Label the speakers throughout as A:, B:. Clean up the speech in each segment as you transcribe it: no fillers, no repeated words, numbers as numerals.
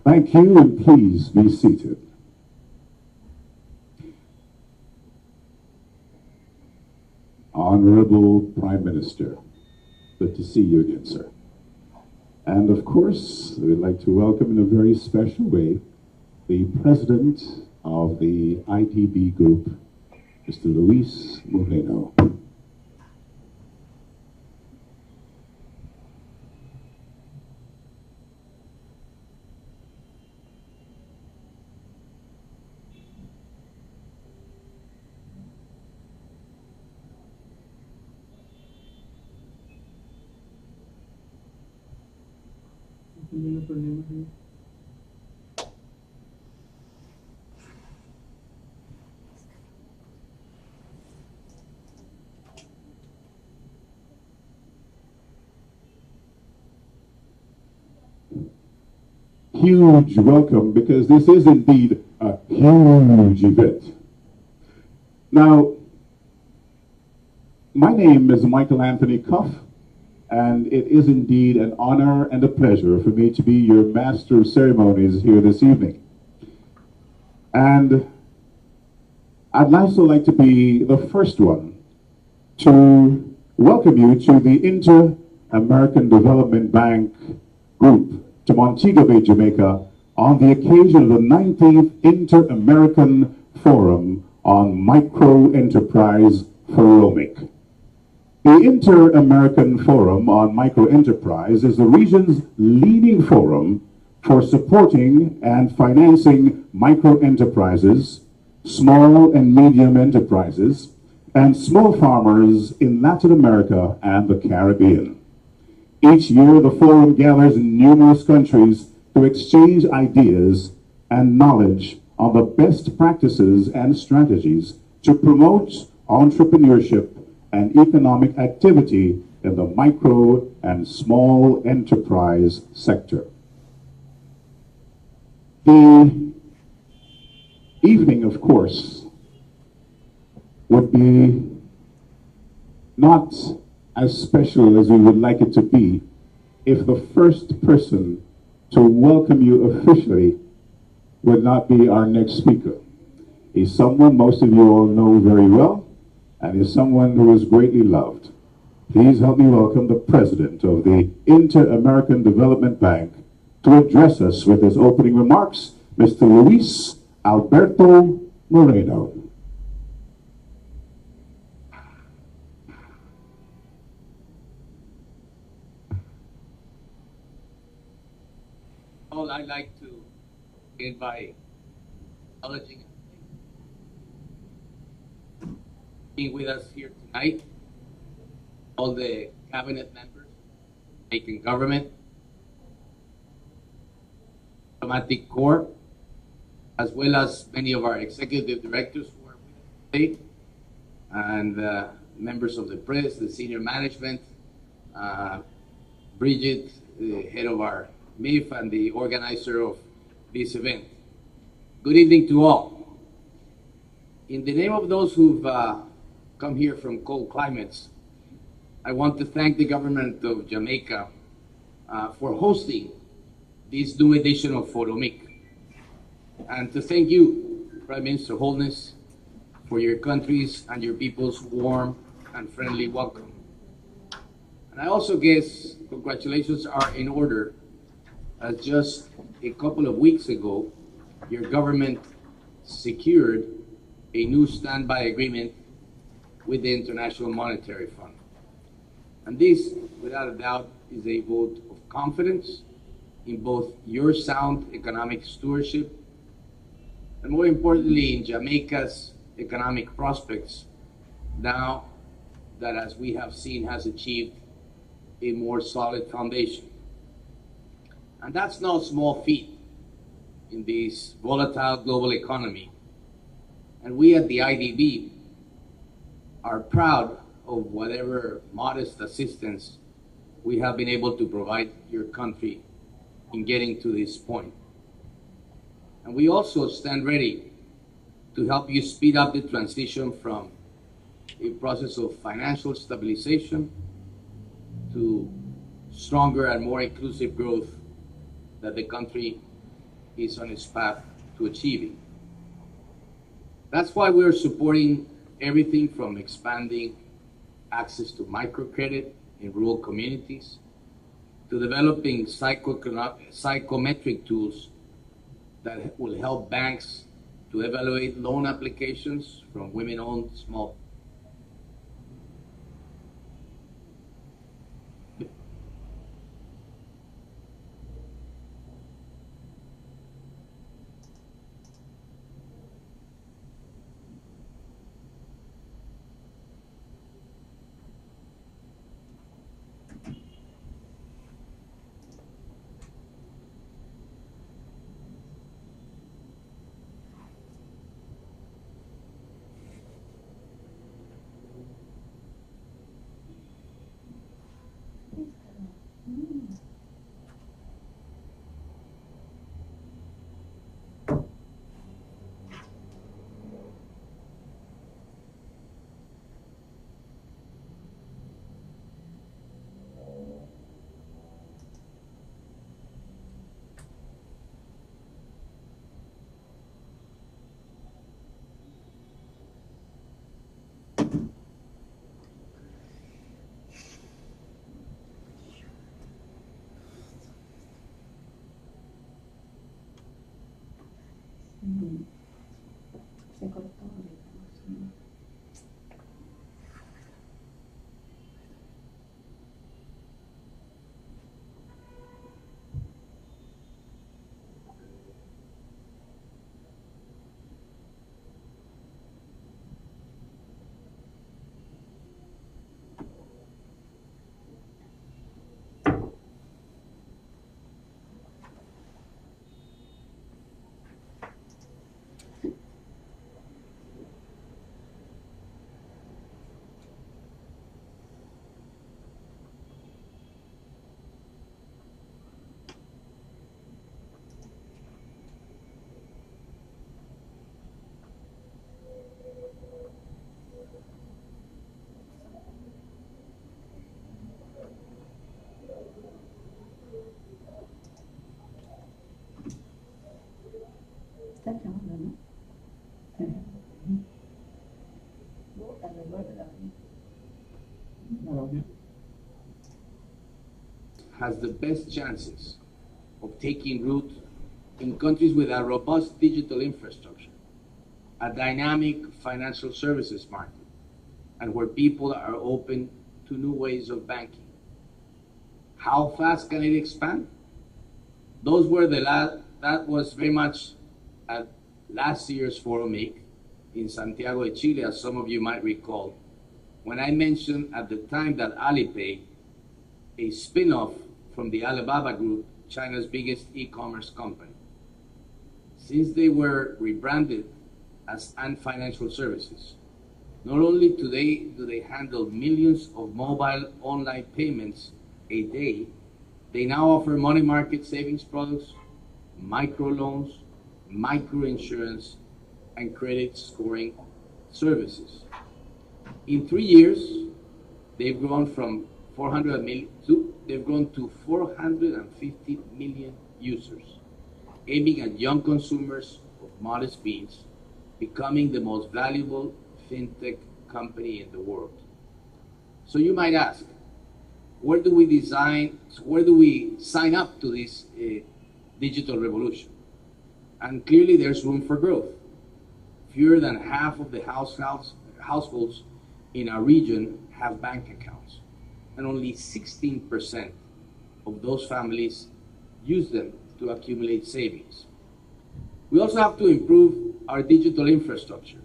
A: Thank you, and please be seated. Honorable Prime Minister, good to see you again, sir. And of course, we'd like to welcome in a very special way the President of the IDB Group, Mr. Luis Moreno. Huge welcome, because this is indeed a huge event. Now, my name is Michael Anthony Cuff, and it is indeed an honor and a pleasure for me to be your master of ceremonies here this evening. And I'd also like to be the first one to welcome you to the Inter-American Development Bank Group to Montego Bay, Jamaica, on the occasion of the 19th Inter-American Forum on Micro-Enterprise Foromic. The Inter-American Forum on Micro-Enterprise is the region's leading forum for supporting and financing micro-enterprises, small and medium enterprises, and small farmers in Latin America and the Caribbean. Each year, the forum gathers in numerous countries to exchange ideas and knowledge on the best practices and strategies to promote entrepreneurship and economic activity in the micro and small enterprise sector. The evening, of course, would be not as special as we would like it to be if the first person to welcome you officially would not be our next speaker. He's someone most of you all know very well, and is someone who is greatly loved. Please help me welcome the President of the Inter-American Development Bank to address us with his opening remarks, Mr. Luis Alberto Moreno.
B: I'd like to begin by acknowledging being with us here tonight, all the cabinet members, Jamaican government, diplomatic corps, as well as many of our executive directors who are with us today, and members of the press, the senior management, Bridget, the head of our MIF and the organizer of this event. Good evening to all. In the name of those who've come here from cold climates, I want to thank the government of Jamaica for hosting this new edition of Foromic, and to thank you, Prime Minister Holness, for your country's and your people's warm and friendly welcome. And I also guess congratulations are in order, as just a couple of weeks ago, your government secured a new standby agreement with the International Monetary Fund. And this, without a doubt, is a vote of confidence in both your sound economic stewardship and, more importantly, in Jamaica's economic prospects now that, as we have seen, has achieved a more solid foundation. And that's no small feat in this volatile global economy. And we at the IDB are proud of whatever modest assistance we have been able to provide your country in getting to this point. And we also stand ready to help you speed up the transition from a process of financial stabilization to stronger and more inclusive growth that the country is on its path to achieving. That's why we're supporting everything from expanding access to microcredit in rural communities to developing psychometric tools that will help banks to evaluate loan applications from women-owned small.
C: Se cortó ahorita. Está grabando, ¿no?
B: Has the best chances of taking root in countries with a robust digital infrastructure, a dynamic financial services market, and where people are open to new ways of banking. How fast can it expand? Those were that was very much at last year's Foromic in Santiago de Chile, as some of you might recall, when I mentioned at the time that Alipay, a spin-off from the Alibaba Group, China's biggest e-commerce company, since they were rebranded as Ant Financial Services, not only today do they handle millions of mobile online payments a day, they now offer money market savings products, microloans, microinsurance, and credit scoring services. In 3 years, they've grown from 400 million they've grown to 450 million users, aiming at young consumers of modest means, becoming the most valuable fintech company in the world. So you might ask, where do we sign up to this digital revolution? And clearly there's room for growth. Fewer than half of the households in our region have bank accounts, and only 16% of those families use them to accumulate savings. We also have to improve our digital infrastructure.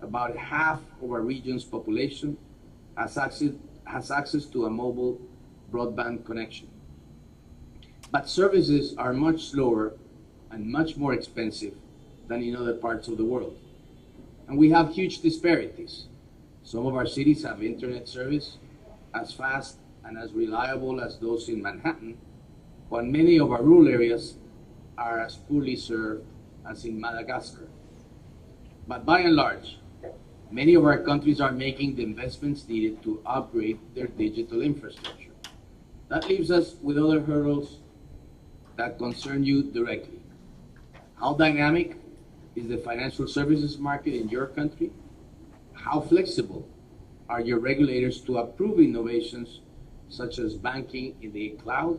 B: About half of our region's population has access to a mobile broadband connection. But services are much slower and much more expensive than in other parts of the world. And we have huge disparities. Some of our cities have internet service as fast and as reliable as those in Manhattan, while many of our rural areas are as poorly served as in Madagascar. But by and large, many of our countries are making the investments needed to upgrade their digital infrastructure. That leaves us with other hurdles that concern you directly. How dynamic is the financial services market in your country? How flexible are your regulators to approve innovations such as banking in the cloud?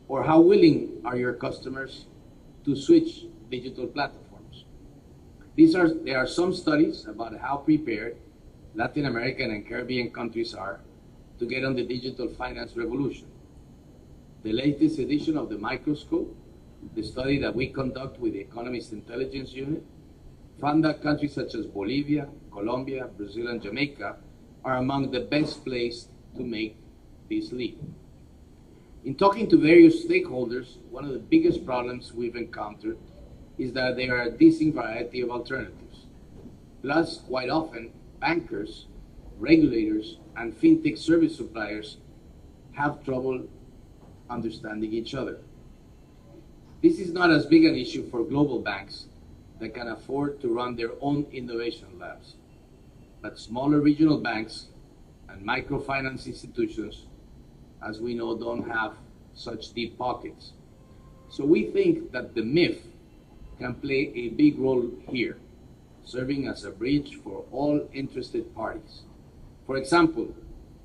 B: Or how willing are your customers to switch digital platforms? There are some studies about how prepared Latin American and Caribbean countries are to get on the digital finance revolution. The latest edition of the Microscope, the study that we conduct with the Economist Intelligence Unit, found that countries such as Bolivia, Colombia, Brazil, and Jamaica are among the best placed to make this leap. In talking to various stakeholders, one of the biggest problems we've encountered is that there are a decent variety of alternatives. Plus, quite often, bankers, regulators, and fintech service suppliers have trouble understanding each other. This is not as big an issue for global banks that can afford to run their own innovation labs. But smaller regional banks and microfinance institutions, as we know, don't have such deep pockets. So we think that the MIF can play a big role here, serving as a bridge for all interested parties. For example,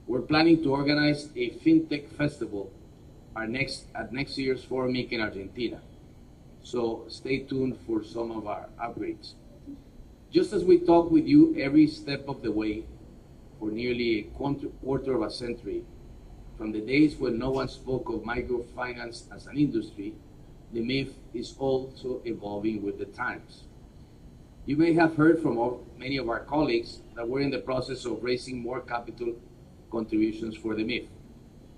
B: we're planning to organize a FinTech festival at next year's Foromic in Argentina. So stay tuned for some of our upgrades. Just as we talk with you every step of the way for nearly a quarter of a century, from the days when no one spoke of microfinance as an industry, the MIF is also evolving with the times. You may have heard from many of our colleagues that we're in the process of raising more capital contributions for the MIF.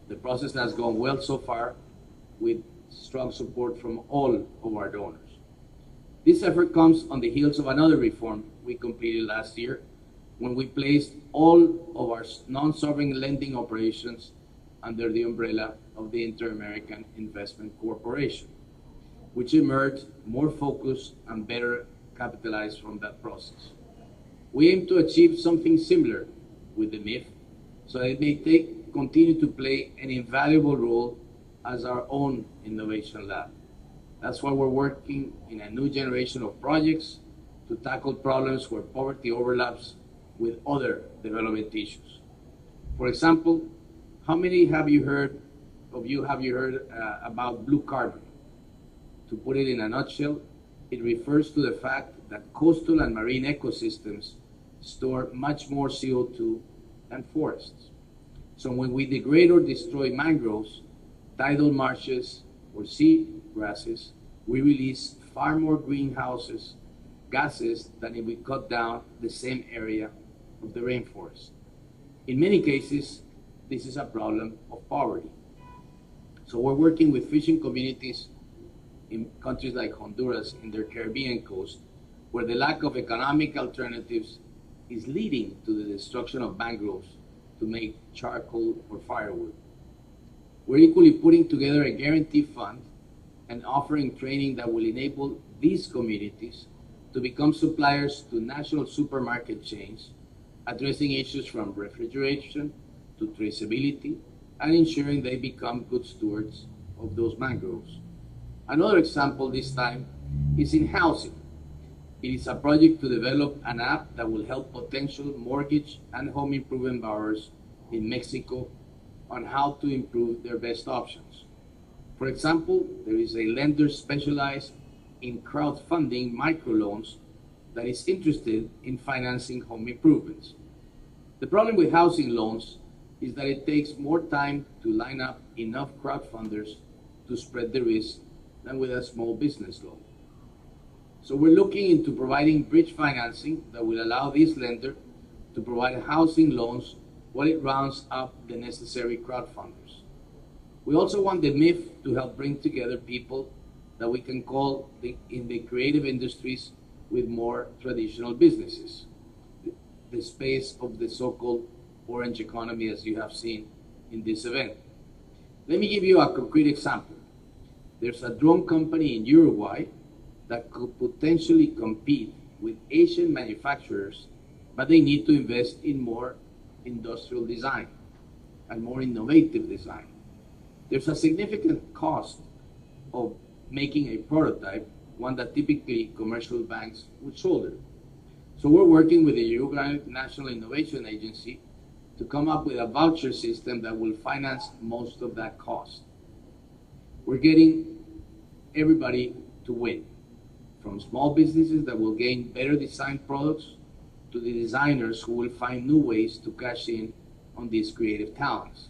B: The process has gone well so far, with strong support from all of our donors. This effort comes on the heels of another reform we completed last year, when we placed all of our non-sovereign lending operations under the umbrella of the Inter-American Investment Corporation, which emerged more focused and better capitalized from that process. We aim to achieve something similar with the MIF, so that it may continue to play an invaluable role as our own innovation lab. That's why we're working in a new generation of projects to tackle problems where poverty overlaps with other development issues. For example, how many have you heard about blue carbon? To put it in a nutshell, it refers to the fact that coastal and marine ecosystems store much more CO2 than forests. So when we degrade or destroy mangroves, tidal marshes, or sea grasses, we release far more greenhouse gases than if we cut down the same area of the rainforest. In many cases, this is a problem of poverty. So we're working with fishing communities in countries like Honduras in their Caribbean coast, where the lack of economic alternatives is leading to the destruction of mangroves to make charcoal or firewood. We're equally putting together a guarantee fund and offering training that will enable these communities to become suppliers to national supermarket chains, addressing issues from refrigeration to traceability and ensuring they become good stewards of those mangroves. Another example this time is in housing. It is a project to develop an app that will help potential mortgage and home improvement borrowers in Mexico on how to improve their best options. For example, there is a lender specialized in crowdfunding microloans that is interested in financing home improvements. The problem with housing loans is that it takes more time to line up enough crowdfunders to spread the risk than with a small business loan. So we're looking into providing bridge financing that will allow this lender to provide housing loans while it rounds up the necessary crowdfunders. We also want the MIF to help bring together people that we can call in the creative industries with more traditional businesses, the space of the so-called orange economy, as you have seen in this event. Let me give you a concrete example. There's a drone company in Uruguay that could potentially compete with Asian manufacturers, but they need to invest in more industrial design and more innovative design. There's a significant cost of making a prototype one that typically commercial banks would shoulder. So we're working with the Uruguayan National Innovation Agency to come up with a voucher system that will finance most of that cost. We're getting everybody to win, from small businesses that will gain better designed products to the designers who will find new ways to cash in on these creative talents.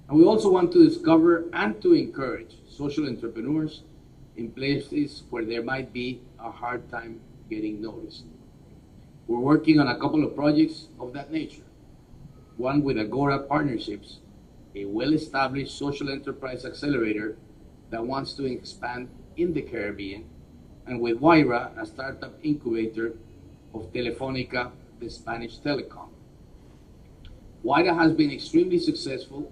B: And we also want to discover and to encourage social entrepreneurs in places where there might be a hard time getting noticed. We're working on a couple of projects of that nature. One with Agora Partnerships, a well-established social enterprise accelerator that wants to expand in the Caribbean, and with Huayra, a startup incubator of Telefónica, the Spanish telecom. Huayra has been extremely successful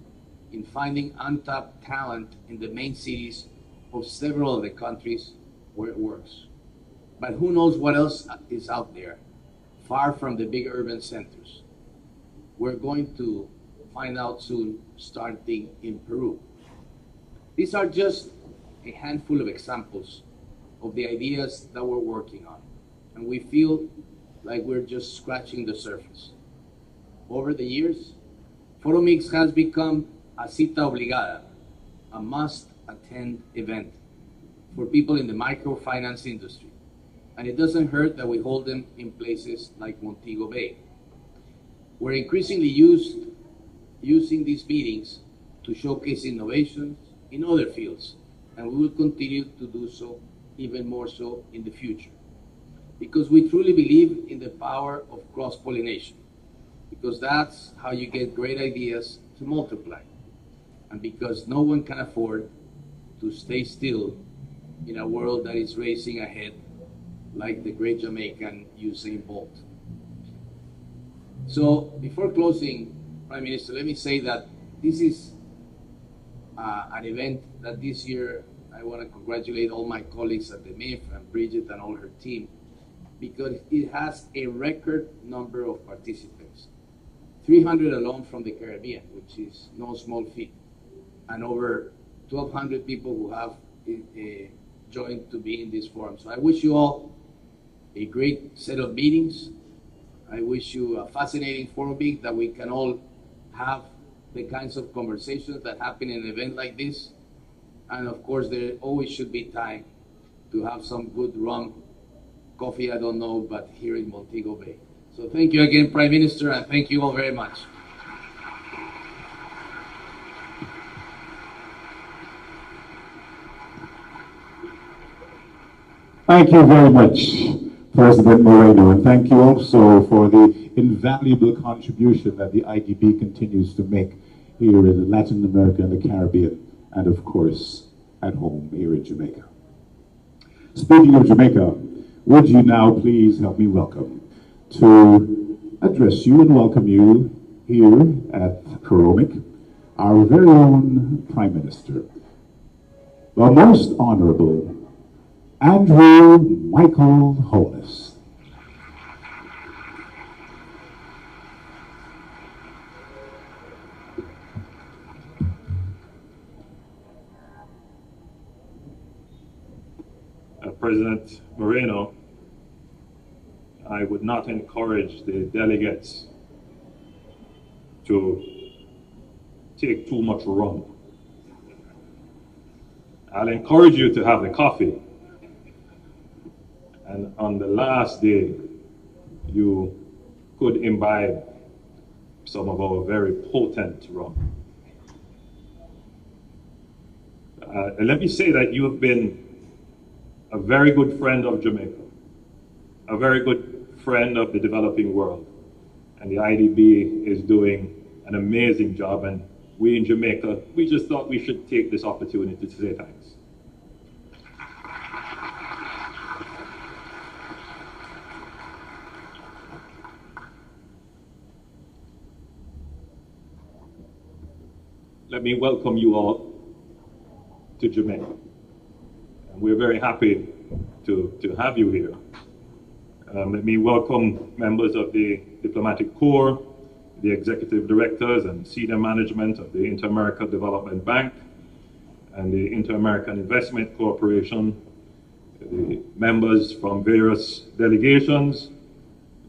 B: in finding untapped talent in the main cities of several of the countries where it works. But who knows what else is out there, far from the big urban centers. We're going to find out soon, starting in Peru. These are just a handful of examples of the ideas that we're working on, and we feel like we're just scratching the surface. Over the years, Foromic has become a cita obligada, a must-attend event for people in the microfinance industry. And it doesn't hurt that we hold them in places like Montego Bay. We're increasingly using these meetings to showcase innovations in other fields, and we will continue to do so even more so in the future. Because we truly believe in the power of cross-pollination, because that's how you get great ideas to multiply, and because no one can afford to stay still in a world that is racing ahead like the great Jamaican Usain Bolt. So before closing, Prime Minister, let me say that this is an event that this year I want to congratulate all my colleagues at the MIF and Bridget and all her team, because it has a record number of participants. 300 alone from the Caribbean, which is no small feat, and over 1,200 people who have joined to be in this forum. So I wish you all a great set of meetings. I wish you a fascinating forum that we can all have the kinds of conversations that happen in an event like this. And of course, there always should be time to have some good rum, coffee, I don't know, but here in Montego Bay. So thank you again, Prime Minister, and thank you all very much.
A: Thank you very much, President Moreno, and thank you also for the invaluable contribution that the IDB continues to make here in Latin America and the Caribbean, and of course, at home here in Jamaica. Speaking of Jamaica, would you now please help me welcome to address you and welcome you here at Foromic, our very own Prime Minister, the Most Honorable Andrew Michael Holness.
D: President Moreno, I would not encourage the delegates to take too much rum. I'll encourage you to have the coffee. And on the last day, you could imbibe some of our very potent rum. And let me say that you have been a very good friend of Jamaica, a very good friend of the developing world. And the IDB is doing an amazing job. And we in Jamaica, we just thought we should take this opportunity to say thanks. Let me welcome you all to Jamaica. And we're very happy to have you here. Let me welcome members of the Diplomatic Corps, the executive directors and senior management of the Inter-American Development Bank and the Inter-American Investment Corporation, the members from various delegations,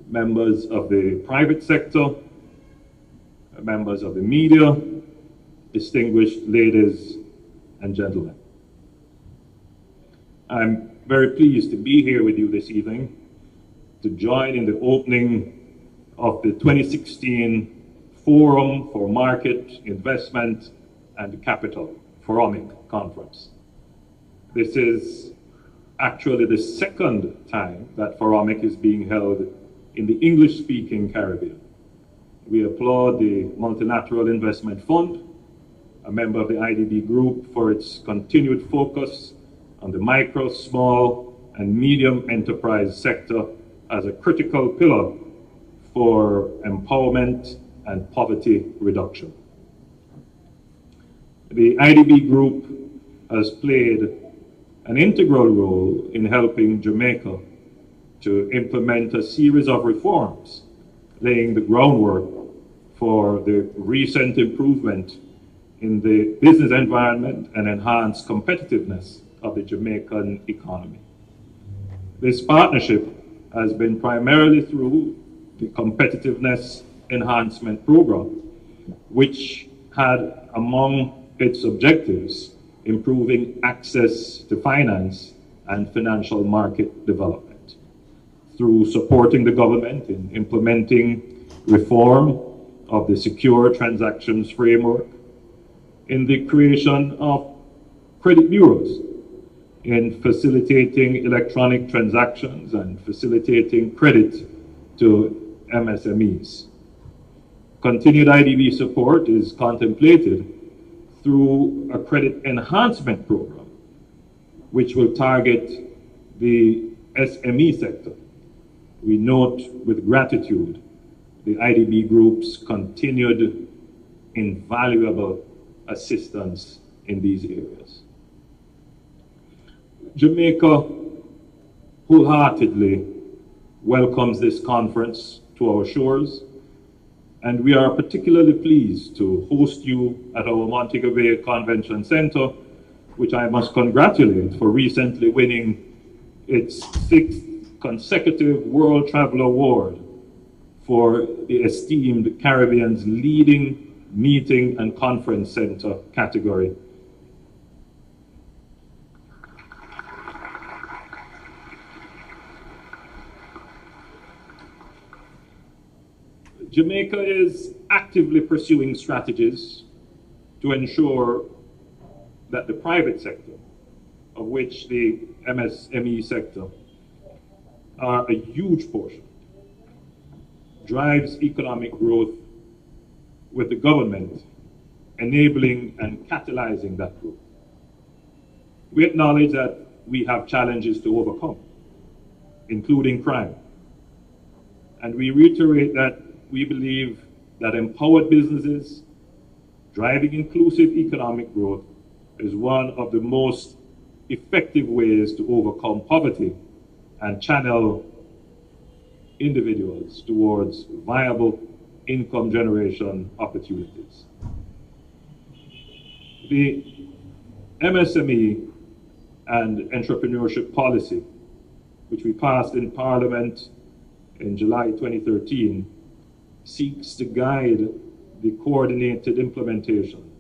D: members of the private sector, members of the media, distinguished ladies and gentlemen. I'm very pleased to be here with you this evening to join in the opening of the 2016 Forum for Market, Investment and Capital, Foromic Conference. This is actually the second time that Foromic is being held in the English-speaking Caribbean. We applaud the Multilateral Investment Fund, a member of the IDB Group, for its continued focus on the micro, small, and medium enterprise sector as a critical pillar for empowerment and poverty reduction. The IDB Group has played an integral role in helping Jamaica to implement a series of reforms, laying the groundwork for the recent improvement in the business environment and enhanced competitiveness of the Jamaican economy. This partnership has been primarily through the Competitiveness Enhancement Program, which had among its objectives improving access to finance and financial market development through supporting the government in implementing reform of the secure transactions framework, in the creation of credit bureaus, in facilitating electronic transactions and facilitating credit to MSMEs. Continued IDB support is contemplated through a credit enhancement program, which will target the SME sector. We note with gratitude the IDB Group's continued invaluable assistance in these areas. Jamaica wholeheartedly welcomes this conference to our shores, and we are particularly pleased to host you at our Montego Bay Convention Center, which I must congratulate for recently winning its 6th consecutive World Travel Award for the esteemed Caribbean's leading meeting and conference center category. Jamaica is actively pursuing strategies to ensure that the private sector, of which the MSME sector are a huge portion, drives economic growth, with the government enabling and catalyzing that growth. We acknowledge that we have challenges to overcome, including crime. And we reiterate that we believe that empowered businesses driving inclusive economic growth is one of the most effective ways to overcome poverty and channel individuals towards viable income generation opportunities. The MSME and entrepreneurship policy, which we passed in Parliament in July 2013, seeks to guide the coordinated implementation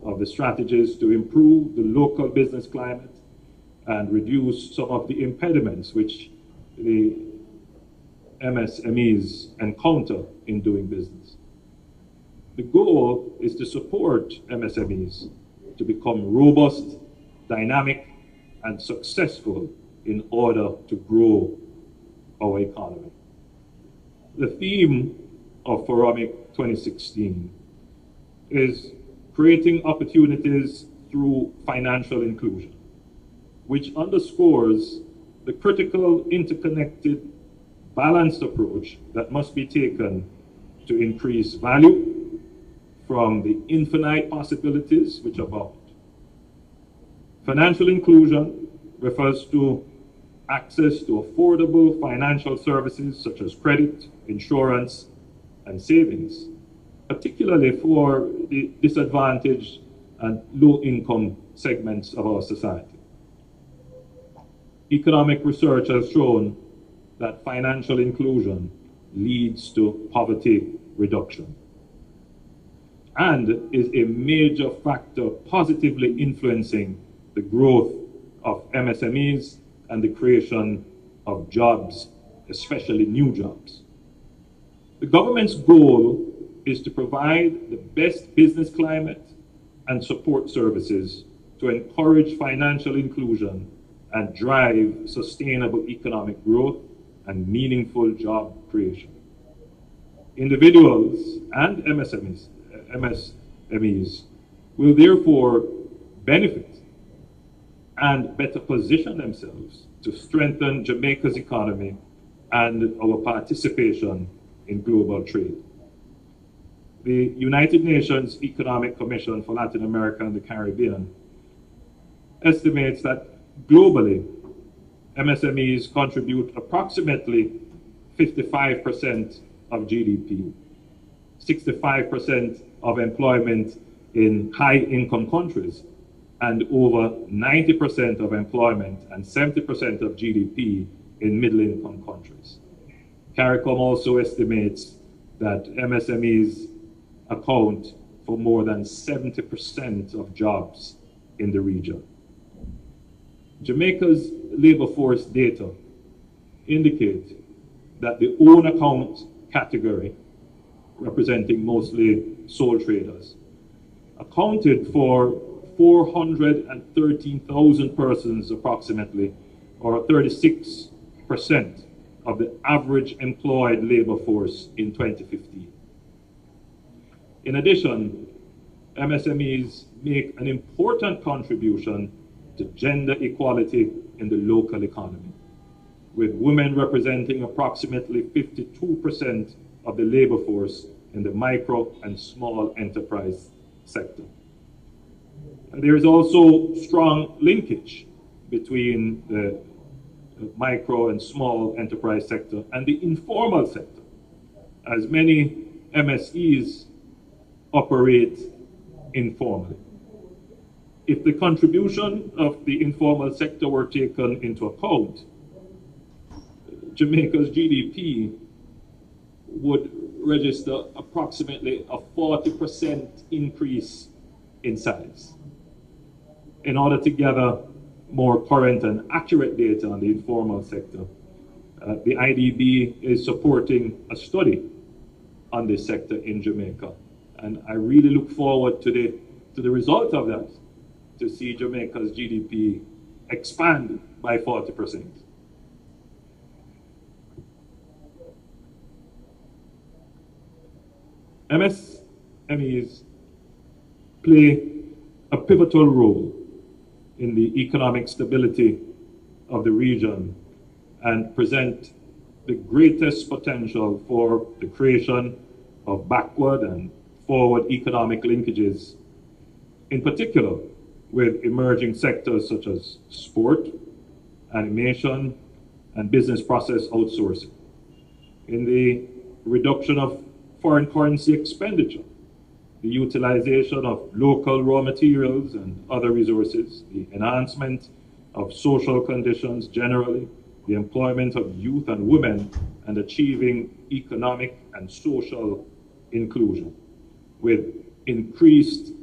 D: of the strategies to improve the local business climate and reduce some of the impediments which the MSMEs encounter in doing business. The goal is to support MSMEs to become robust, dynamic, and successful in order to grow our economy. The theme of Foromic 2016 is creating opportunities through financial inclusion, which underscores the critical, interconnected, balanced approach that must be taken to increase value from the infinite possibilities which abound. Financial inclusion refers to access to affordable financial services such as credit, insurance, and savings, particularly for the disadvantaged and low-income segments of our society. Economic research has shown that financial inclusion leads to poverty reduction and is a major factor positively influencing the growth of MSMEs and the creation of jobs, especially new jobs. The government's goal is to provide the best business climate and support services to encourage financial inclusion and drive sustainable economic growth and meaningful job creation. Individuals and MSMEs will therefore benefit and better position themselves to strengthen Jamaica's economy and our participation in global trade. The United Nations Economic Commission for Latin America and the Caribbean estimates that globally, MSMEs contribute approximately 55% of GDP, 65% of employment in high-income countries, and over 90% of employment and 70% of GDP in middle-income countries. CARICOM also estimates that MSMEs account for more than 70% of jobs in the region. Jamaica's labor force data indicate that the own account category, representing mostly sole traders, accounted for 413,000 persons approximately, or 36% of the average employed labor force in 2015. In addition, MSMEs make an important contribution to gender equality in the local economy, with women representing approximately 52% of the labor force in the micro and small enterprise sector. And there is also strong linkage between the micro and small enterprise sector and the informal sector, as many MSEs operate informally. If the contribution of the informal sector were taken into account, Jamaica's GDP would register approximately a 40% increase in size. In order to gather more current and accurate data on the informal sector, the IDB is supporting a study on this sector in Jamaica. And I really look forward to the result of that, to see Jamaica's GDP expand by 40%. MSMEs play a pivotal role in the economic stability of the region and present the greatest potential for the creation of backward and forward economic linkages, in particular with emerging sectors such as sport, animation, and business process outsourcing, in the reduction of foreign currency expenditure, the utilization of local raw materials and other resources, the enhancement of social conditions generally, the employment of youth and women, and achieving economic and social inclusion, with increased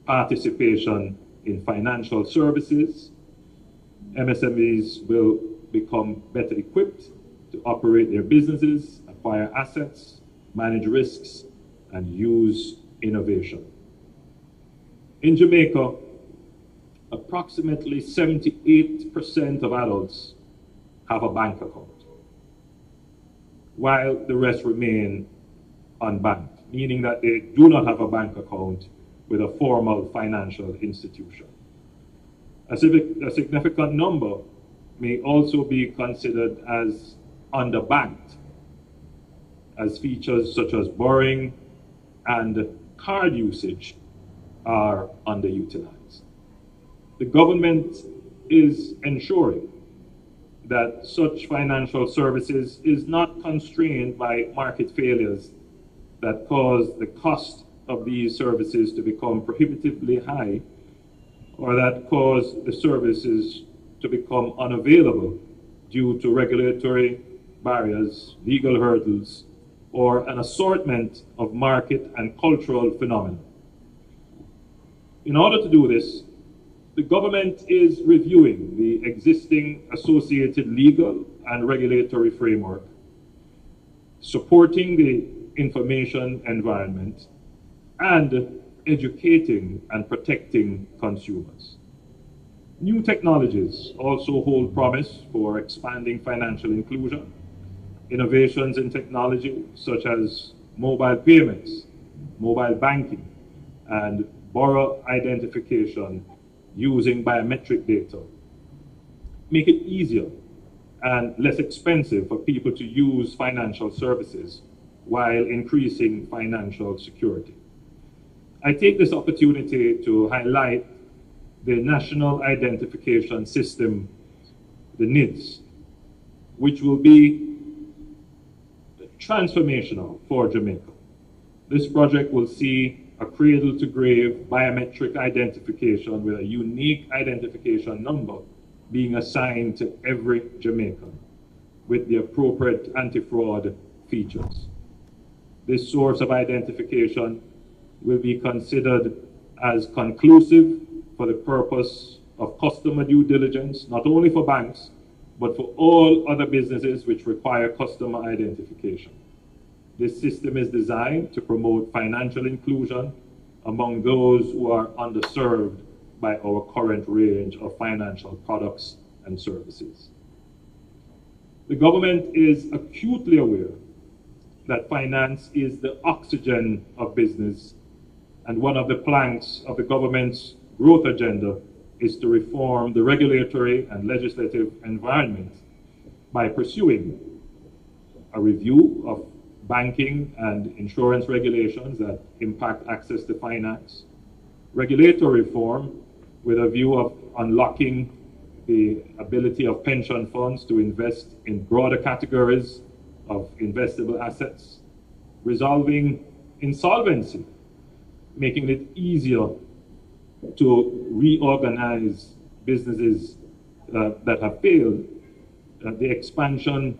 D: participation in financial services. MSMEs will become better equipped to operate their businesses, acquire assets, manage risks, and use innovation. In Jamaica, approximately 78% of adults have a bank account, while the rest remain unbanked, meaning that they do not have a bank account with a formal financial institution. A significant number may also be considered as underbanked, as features such as borrowing and card usage are underutilized. The government is ensuring that such financial services is not constrained by market failures that cause the cost of these services to become prohibitively high, or that cause the services to become unavailable due to regulatory barriers, legal hurdles, or an assortment of market and cultural phenomena. In order to do this, the government is reviewing the existing associated legal and regulatory framework, supporting the information environment, and educating and protecting consumers. New technologies also hold promise for expanding financial inclusion. Innovations in technology such as mobile payments, mobile banking, and borrower identification using biometric data make it easier and less expensive for people to use financial services while increasing financial security. I take this opportunity to highlight the National Identification System, the NIDS, which will be transformational for Jamaica. This project will see a cradle-to-grave biometric identification with a unique identification number being assigned to every Jamaican with the appropriate anti-fraud features. This source of identification will be considered as conclusive for the purpose of customer due diligence, not only for banks, but for all other businesses which require customer identification. This system is designed to promote financial inclusion among those who are underserved by our current range of financial products and services. The government is acutely aware that finance is the oxygen of business, and one of the planks of the government's growth agenda is to reform the regulatory and legislative environment by pursuing a review of banking and insurance regulations that impact access to finance, regulatory reform with a view of unlocking the ability of pension funds to invest in broader categories of investable assets, resolving insolvency, making it easier to reorganize businesses that have failed, the expansion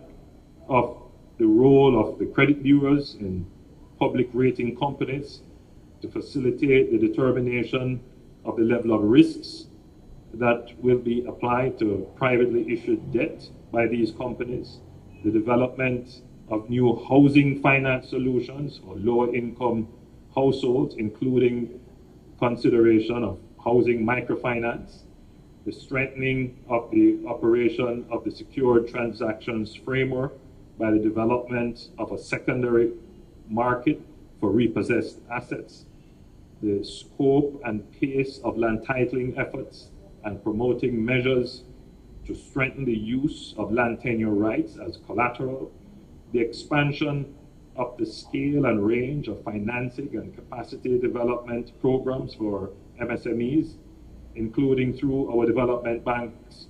D: of the role of the credit bureaus in public rating companies to facilitate the determination of the level of risks that will be applied to privately issued debt by these companies, the development of new housing finance solutions for lower income households, including consideration of housing microfinance, the strengthening of the operation of the secured transactions framework by the development of a secondary market for repossessed assets, the scope and pace of land titling efforts and promoting measures to strengthen the use of land tenure rights as collateral, the expansion of the scale and range of financing and capacity development programs for MSMEs, including through our development bank's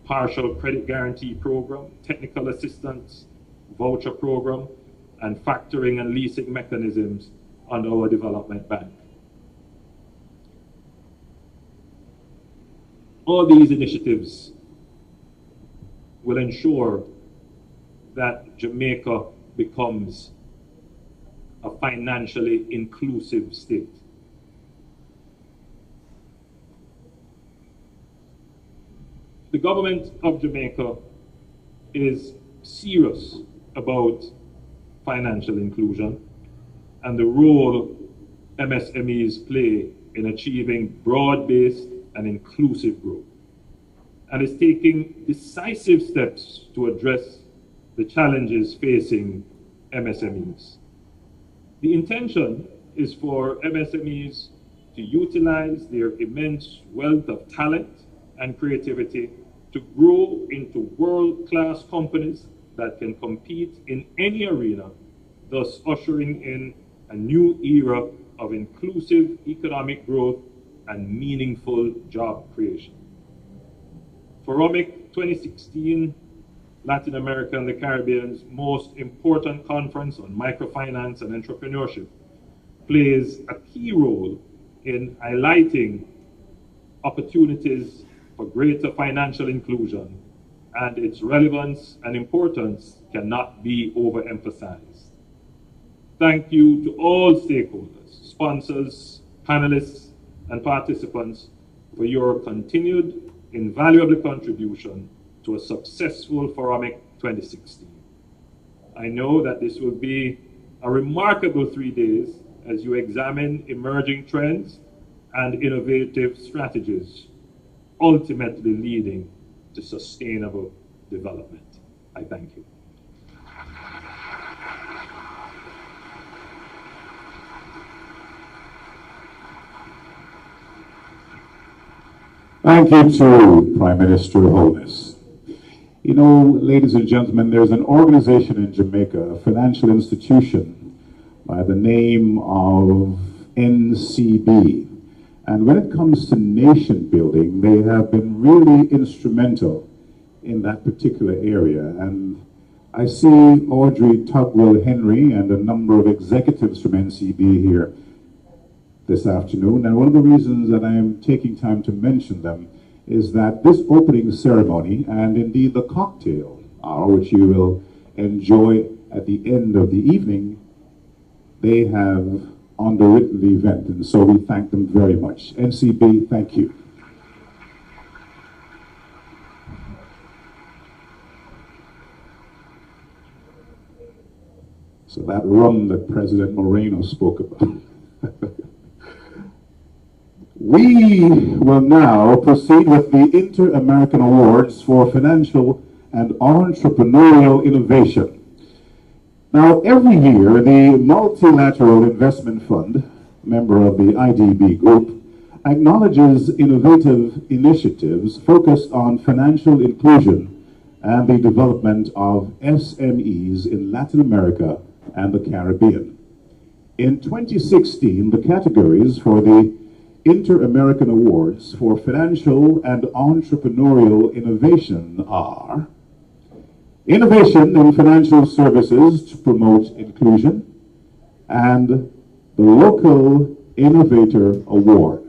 D: partial credit guarantee program, technical assistance, voucher program, and factoring and leasing mechanisms under our development bank. All these initiatives will ensure that Jamaica becomes a financially inclusive state. The government of Jamaica is serious about financial inclusion and the role MSMEs play in achieving broad-based and inclusive growth, and is taking decisive steps to address the challenges facing MSMEs. The intention is for MSMEs to utilize their immense wealth of talent and creativity to grow into world-class companies that can compete in any arena, thus ushering in a new era of inclusive economic growth and meaningful job creation. Foromic 2016, Latin America and the Caribbean's most important conference on microfinance and entrepreneurship, plays a key role in highlighting opportunities for greater financial inclusion, and its relevance and importance cannot be overemphasized. Thank you to all stakeholders, sponsors, panelists, and participants for your continued invaluable contribution to a successful Foromic 2016. I know that this will be a remarkable 3 days as you examine emerging trends and innovative strategies, ultimately leading to sustainable development. I thank you.
A: Thank you to Prime Minister Holness. You know, ladies and gentlemen, there's an organization in Jamaica, a financial institution by the name of NCB. And when it comes to nation building, they have been really instrumental in that particular area. And I see Audrey Tugwell Henry and a number of executives from NCB here this afternoon. And one of the reasons that I am taking time to mention them is that this opening ceremony, and indeed the cocktail hour, which you will enjoy at the end of the evening, they have underwritten the event, and so we thank them very much. NCB, thank you. So that rum that President Moreno spoke about. We will now proceed with the Inter-American Awards for Financial and Entrepreneurial Innovation. Now, every year, the Multilateral Investment Fund, member of the IDB Group, acknowledges innovative initiatives focused on financial inclusion and the development of SMEs in Latin America and the Caribbean. In 2016, the categories for the Inter-American Awards for Financial and Entrepreneurial Innovation are Innovation in Financial Services to Promote Inclusion and the Local Innovator Award.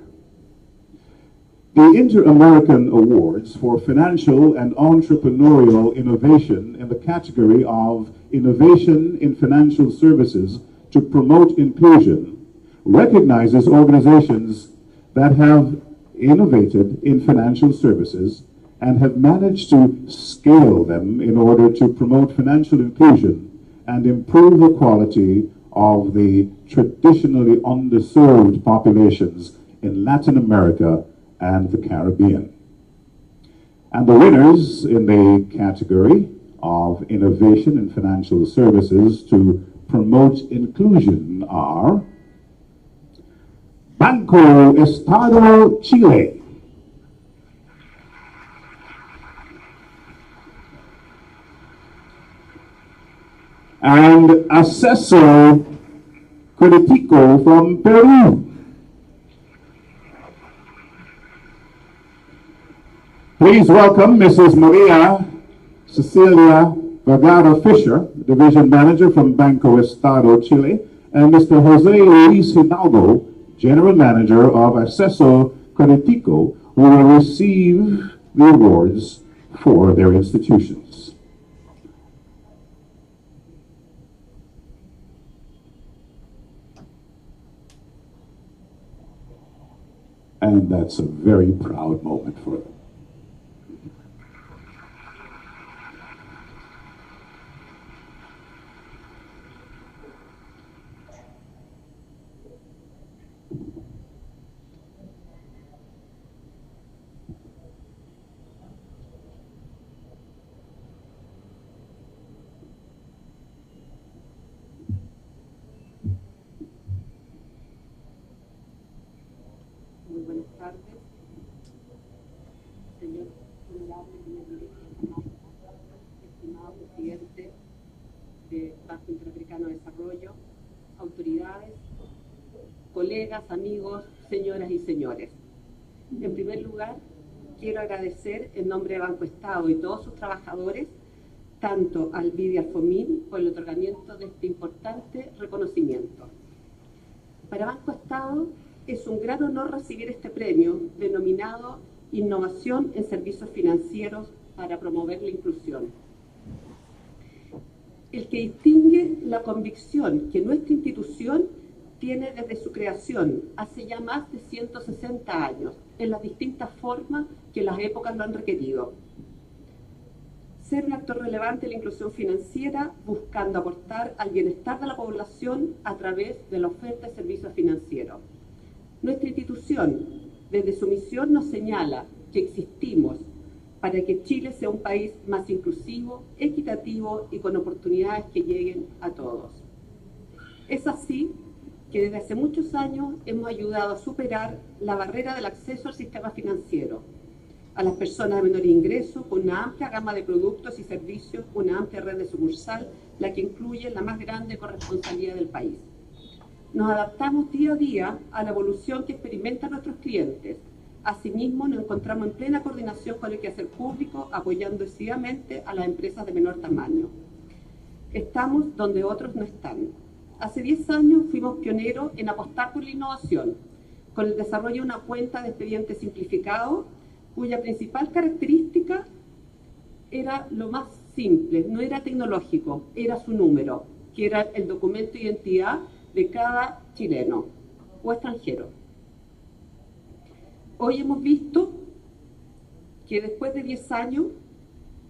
A: The Inter-American Awards for Financial and Entrepreneurial Innovation in the category of Innovation in Financial Services to Promote Inclusion recognizes organizations that have innovated in financial services and have managed to scale them in order to promote financial inclusion and improve the quality of the traditionally underserved populations in Latin America and the Caribbean. And the winners in the category of Innovation in Financial Services to Promote Inclusion are Banco Estado Chile, and Acceso Crediticio from Peru. Please welcome Mrs. Maria Cecilia Vergara Fisher, Division Manager from Banco Estado Chile, and Mr. Jose Luis Hidalgo, General Manager of Acceso Crediticio, who will receive the awards for their institutions. And that's a very proud moment for them.
E: Banco Interamericano de Desarrollo, autoridades, colegas, amigos, señoras y señores. En primer lugar, quiero agradecer en nombre de Banco Estado y todos sus trabajadores, tanto al BID y al FOMIN, por el otorgamiento de este importante reconocimiento. Para Banco Estado es un gran honor recibir este premio denominado Innovación en servicios financieros para promover la inclusión. El que distingue la convicción que nuestra institución tiene desde su creación, hace ya más de 160 años, en las distintas formas que las épocas lo han requerido. Ser un actor relevante en la inclusión financiera, buscando aportar al bienestar de la población a través de la oferta de servicios financieros. Nuestra institución, desde su misión, nos señala que existimos para que Chile sea un país más inclusivo, equitativo y con oportunidades que lleguen a todos. Es así que desde hace muchos años hemos ayudado a superar la barrera del acceso al sistema financiero a las personas de menor ingreso con una amplia gama de productos y servicios, una amplia red de sucursal, la que incluye la más grande corresponsabilidad del país. Nos adaptamos día a día a la evolución que experimentan nuestros clientes. Asimismo, nos encontramos en plena coordinación con el quehacer público, apoyando decididamente a las empresas de menor tamaño. Estamos donde otros no están. Hace 10 años fuimos pioneros en apostar por la innovación, con el desarrollo de una cuenta de expediente simplificado, cuya principal característica era lo más simple, no era tecnológico, era su número, que era el documento de identidad de cada chileno o extranjero. Hoy hemos visto que después de 10 años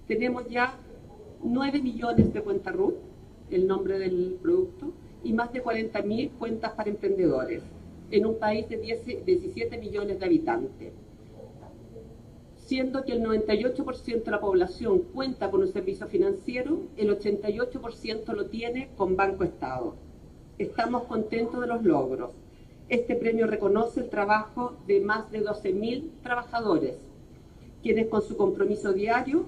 E: tenemos ya 9 millones de cuentas RUT, el nombre del producto, y más de 40.000 cuentas para emprendedores, en un país de 17 millones de habitantes. Siendo que el 98% de la población cuenta con un servicio financiero, el 88% lo tiene con Banco Estado. Estamos contentos de los logros. Este premio reconoce el trabajo de más de 12.000 trabajadores, quienes con su compromiso diario,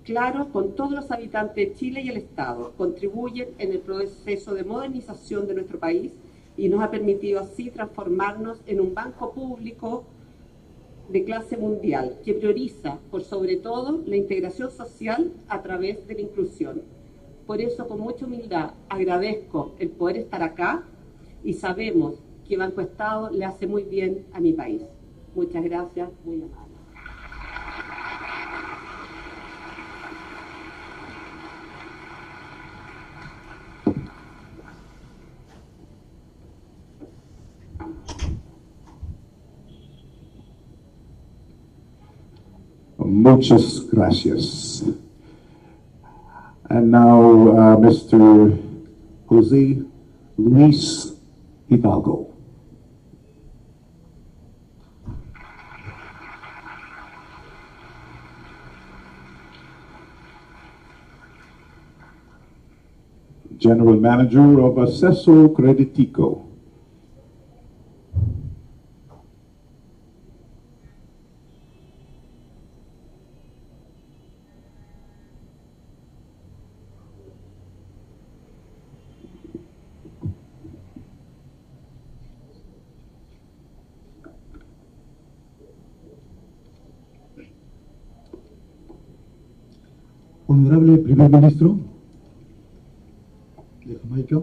E: claro, con todos los habitantes de Chile y el Estado, contribuyen en el proceso de modernización de nuestro país y nos ha permitido así transformarnos en un banco público de clase mundial, que prioriza, por sobre todo, la integración social a través de la inclusión. Por eso, con mucha humildad, agradezco el poder estar acá y sabemos que Banco Estado le hace muy bien a mi país. Muchas gracias, muy amable.
A: Muchas gracias. And now, Mr. José Luis Hidalgo. General Manager of Acceso Crediticio.
F: Honorable Primer Ministro de Jamaica,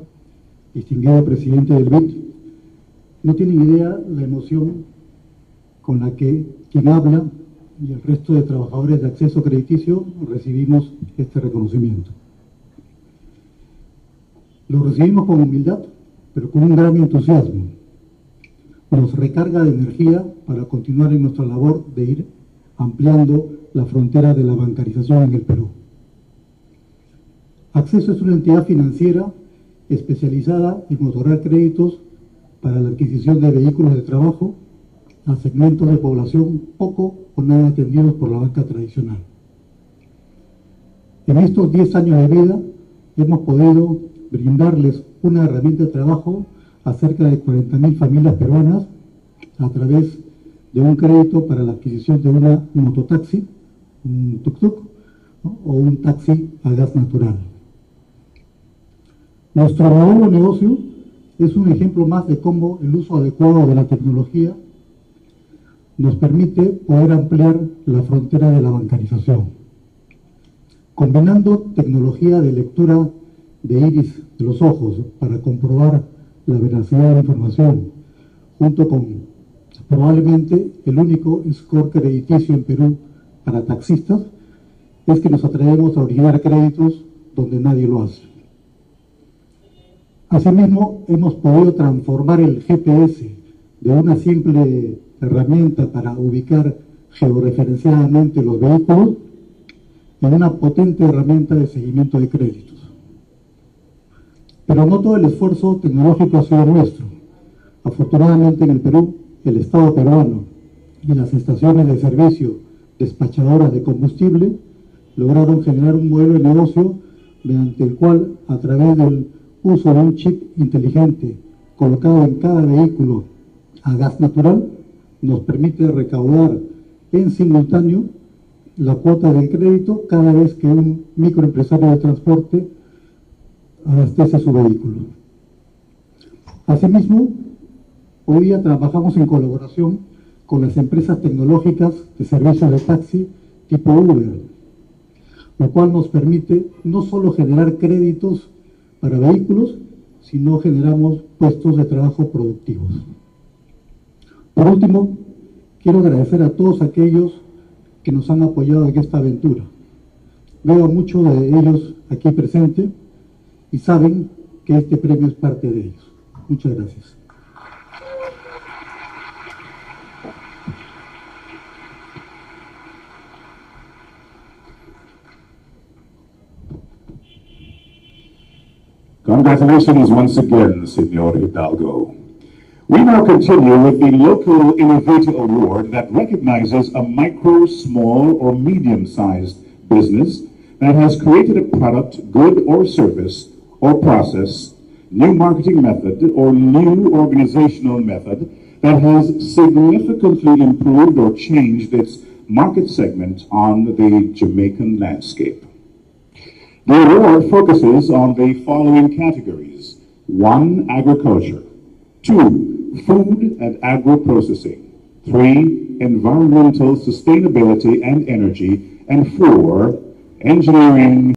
F: distinguido Presidente del BID, no tienen idea la emoción con la que quien habla y el resto de trabajadores de Acceso Crediticio recibimos este reconocimiento. Lo recibimos con humildad, pero con un gran entusiasmo. Nos recarga de energía para continuar en nuestra labor de ir ampliando la frontera de la bancarización en el Perú. Acceso es una entidad financiera especializada en otorgar créditos para la adquisición de vehículos de trabajo a segmentos de población poco o nada atendidos por la banca tradicional. En estos 10 años de vida hemos podido brindarles una herramienta de trabajo a cerca de 40.000 familias peruanas a través de un crédito para la adquisición de una mototaxi, un tuk-tuk, ¿no?, o un taxi a gas natural. Nuestro nuevo negocio es un ejemplo más de cómo el uso adecuado de la tecnología nos permite poder ampliar la frontera de la bancarización. Combinando tecnología de lectura de iris de los ojos para comprobar la veracidad de la información, junto con probablemente el único score crediticio en Perú para taxistas, es que nos atrevemos a originar créditos donde nadie lo hace. Asimismo, hemos podido transformar el GPS de una simple herramienta para ubicar georreferenciadamente los vehículos en una potente herramienta de seguimiento de créditos. Pero no todo el esfuerzo tecnológico ha sido nuestro. Afortunadamente en el Perú, el Estado peruano y las estaciones de servicio despachadoras de combustible lograron generar un modelo de negocio mediante el cual, a través del uso de un chip inteligente colocado en cada vehículo a gas natural, nos permite recaudar en simultáneo la cuota del crédito cada vez que un microempresario de transporte abastece su vehículo. Asimismo, hoy día trabajamos en colaboración con las empresas tecnológicas de servicios de taxi tipo Uber, lo cual nos permite no solo generar créditos para vehículos, sino generamos puestos de trabajo productivos. Por último, quiero agradecer a todos aquellos que nos han apoyado en esta aventura. Veo a muchos de ellos aquí presentes y saben que este premio es parte de ellos. Muchas gracias.
A: Congratulations once again, Señor Hidalgo. We now continue with the Local Innovator Award that recognizes a micro, small, or medium-sized business that has created a product, good, or service, or process, new marketing method, or new organizational method that has significantly improved or changed its market segment on the Jamaican landscape. The award focuses on the following categories: 1, agriculture; 2, food and agro-processing; 3, environmental sustainability and energy; and 4, engineering,